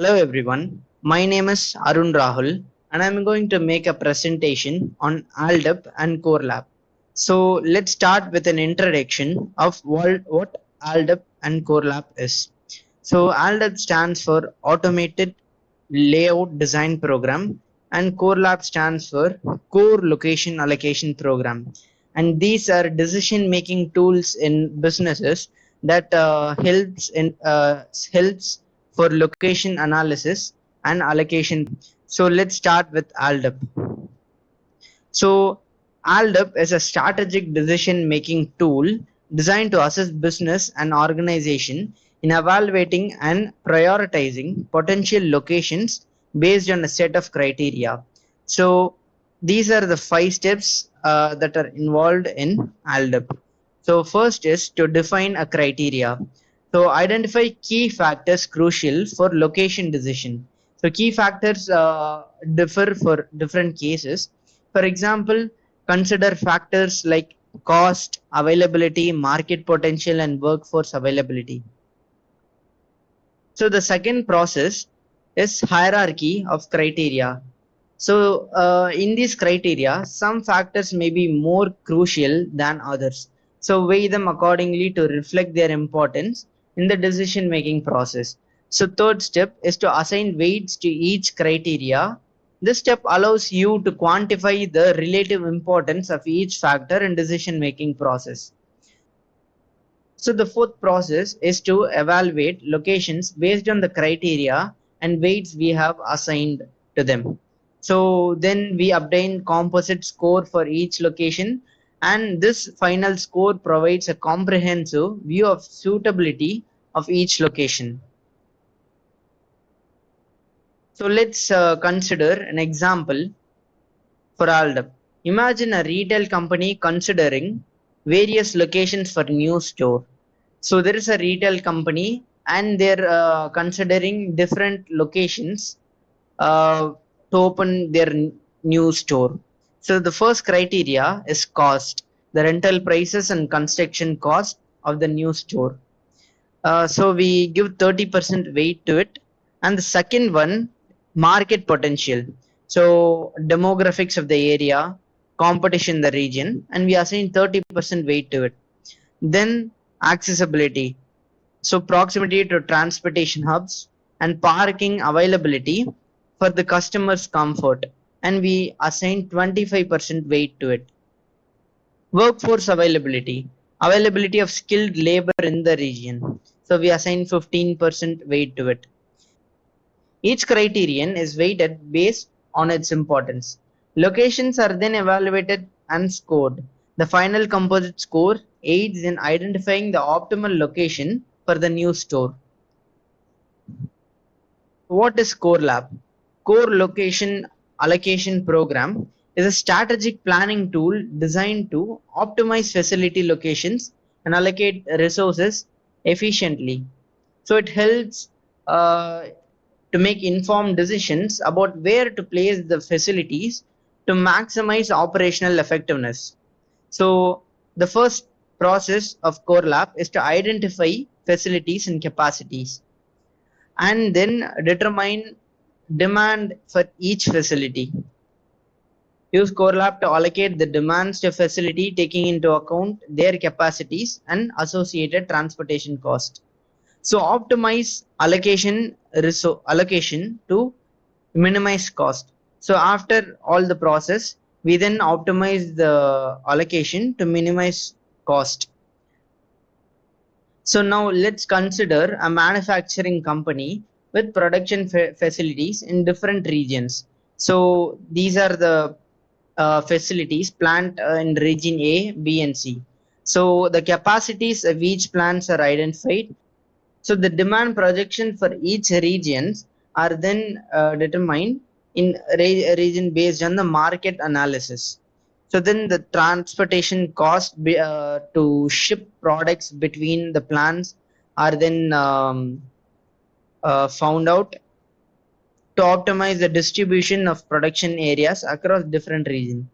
Hello everyone, my name is Arun Rahul and I'm going to make a presentation on ALDEP and CORELAP. So let's start with an introduction of what ALDEP and CORELAP is. So ALDEP stands for Automated Layout Design Program and CORELAP stands for Core Location Allocation Program. And these are decision making tools in businesses that helps for location analysis and allocation. So let's start with ALDEP. So ALDEP is a strategic decision making tool designed to assess business and organization in evaluating and prioritizing potential locations based on a set of criteria. So these are the 5 steps that are involved in ALDEP. So first is to define a criteria. So identify key factors crucial for location decision. So key factors differ for different cases. For example, consider factors like cost, availability, market potential, and workforce availability. So the second process is hierarchy of criteria. So in these criteria, some factors may be more crucial than others. So weigh them accordingly to reflect their importance in the decision making process. So third step is to assign weights to each criteria. This step allows you to quantify the relative importance of each factor in decision making process. So the fourth process is to evaluate locations based on the criteria and weights we have assigned to them. So then we obtain composite score for each location, and this final score provides a comprehensive view of suitability of each location. So let's consider an example for ALDEP. Imagine a retail company considering various locations for new store. So there is a retail company and they're considering different locations to open their new store. So the first criteria is cost, the rental prices and construction cost of the new store. So we give 30% weight to it. And the second one, market potential. So demographics of the area, competition in the region, and we assign 30% weight to it. Then accessibility. So proximity to transportation hubs and parking availability for the customer's comfort. And we assign 25% weight to it. Workforce availability. Availability of skilled labor in the region. So we assign 15% weight to it. Each criterion is weighted based on its importance. Locations are then evaluated and scored. The final composite score aids in identifying the optimal location for the new store. What is CORELAP? Core Location Allocation Program is a strategic planning tool designed to optimize facility locations and allocate resources efficiently. So it helps to make informed decisions about where to place the facilities to maximize operational effectiveness. So the first process of CORELAP is to identify facilities and capacities and then determine demand for each facility. Use CORELAP to allocate the demands to facility taking into account their capacities and associated transportation cost. So optimize allocation to minimize cost. So after all the process, we then optimize the allocation to minimize cost. So now let's consider a manufacturing company with production facilities in different regions. So these are the facilities plant in region A, B, and C. So the capacities of each plants are identified. So the demand projection for each regions are then determined in region based on the market analysis. So then the transportation cost to ship products between the plants are then found out to optimize the distribution of production areas across different regions.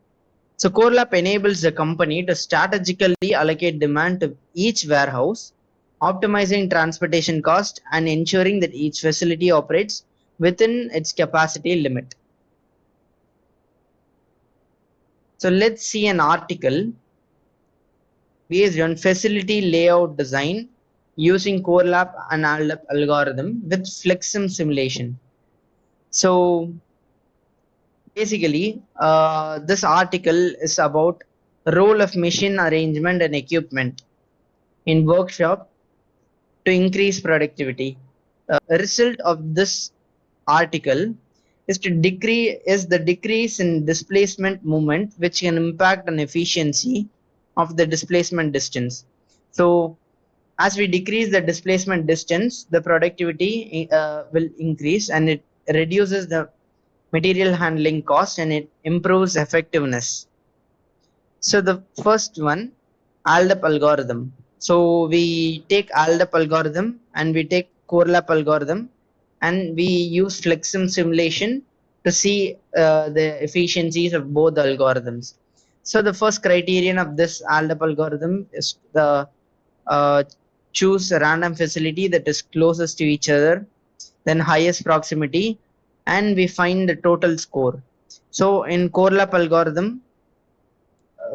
So CORELAP enables the company to strategically allocate demand to each warehouse, optimizing transportation cost and ensuring that each facility operates within its capacity limit. So let's see an article based on facility layout design using CoreLap and ALDEP algorithm with FlexSim simulation. So basically, this article is about role of machine arrangement and equipment in workshop to increase productivity. A result of this article is the decrease in displacement moment, which can impact on efficiency of the displacement distance. So as we decrease the displacement distance, the productivity will increase, and it reduces the material handling cost and it improves effectiveness. So the first one, ALDEP algorithm. So we take ALDEP algorithm and we take CoreLap algorithm and we use FlexSim simulation to see the efficiencies of both algorithms. So the first criterion of this ALDEP algorithm is the uh, choose a random facility that is closest to each other, then highest proximity, and we find the total score. So in CoreLap algorithm,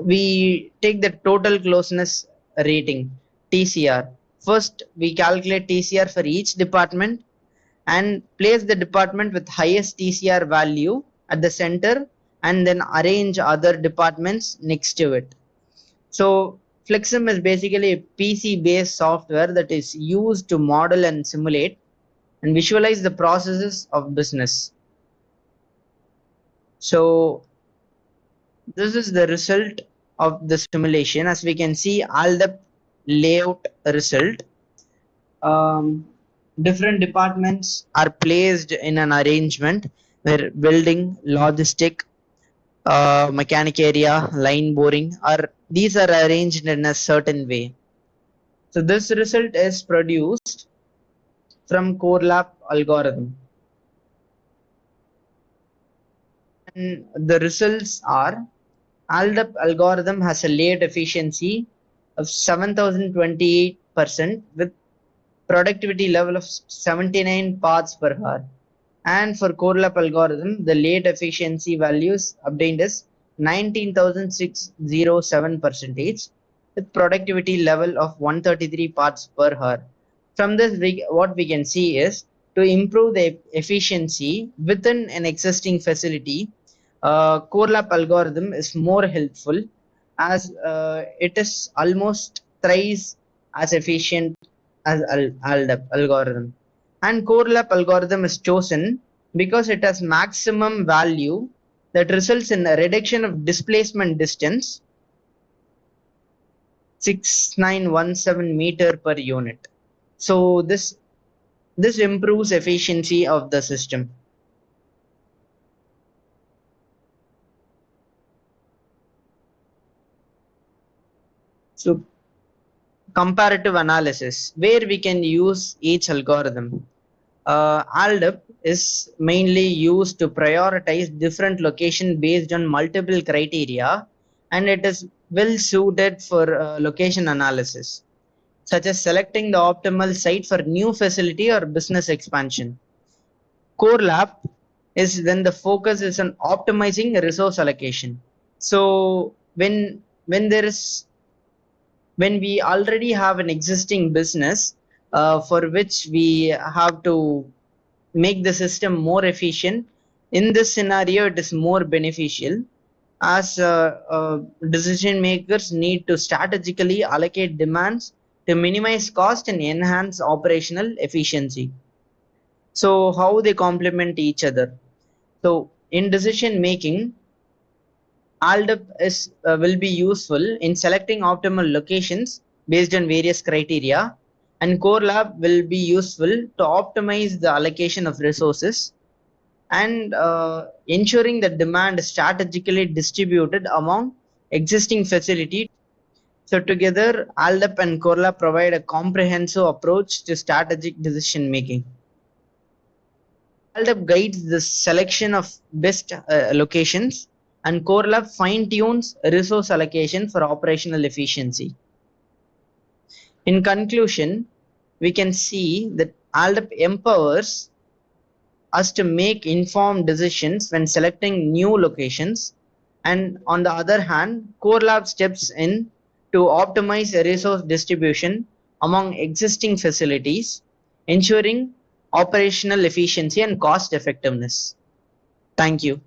we take the total closeness rating TCR. First, we calculate TCR for each department and place the department with highest TCR value at the center and then arrange other departments next to it. So FlexSim is basically a PC based software that is used to model and simulate and visualize the processes of business. So this is the result of the simulation. As we can see, all the layout result. Different departments are placed in an arrangement where building, logistic, mechanic area, line boring are these are arranged in a certain way. So this result is produced from CoreLap algorithm. And the results are ALDEP algorithm has a layout efficiency of 7028% with productivity level of 79 parts per hour. And for CoreLap algorithm, the layout efficiency values obtained is 19,607 percentage with productivity level of 133 parts per hour. From this, what we can see is to improve the efficiency within an existing facility, CoreLap algorithm is more helpful as it is almost thrice as efficient as ALDEP algorithm. And CoreLap algorithm is chosen because it has maximum value that results in a reduction of displacement distance 6917 meter per unit. So this improves efficiency of the system. So comparative analysis where we can use each algorithm. ALDEP is mainly used to prioritize different location based on multiple criteria, and it is well suited for location analysis, such as selecting the optimal site for new facility or business expansion. CoreLap is when the focus is on optimizing resource allocation. So when there is when we already have an existing business for which we have to make the system more efficient, in this scenario it is more beneficial as decision makers need to strategically allocate demands to minimize cost and enhance operational efficiency. So how they complement each other? So in decision making, ALDEP will be useful in selecting optimal locations based on various criteria, and CoreLab will be useful to optimize the allocation of resources and ensuring that demand is strategically distributed among existing facilities. So together, ALDEP and CoreLab provide a comprehensive approach to strategic decision making. ALDEP guides the selection of best locations, and CoreLab fine-tunes resource allocation for operational efficiency. In conclusion, we can see that ALDEP empowers us to make informed decisions when selecting new locations, and on the other hand, CoreLab steps in to optimize a resource distribution among existing facilities, ensuring operational efficiency and cost effectiveness. Thank you.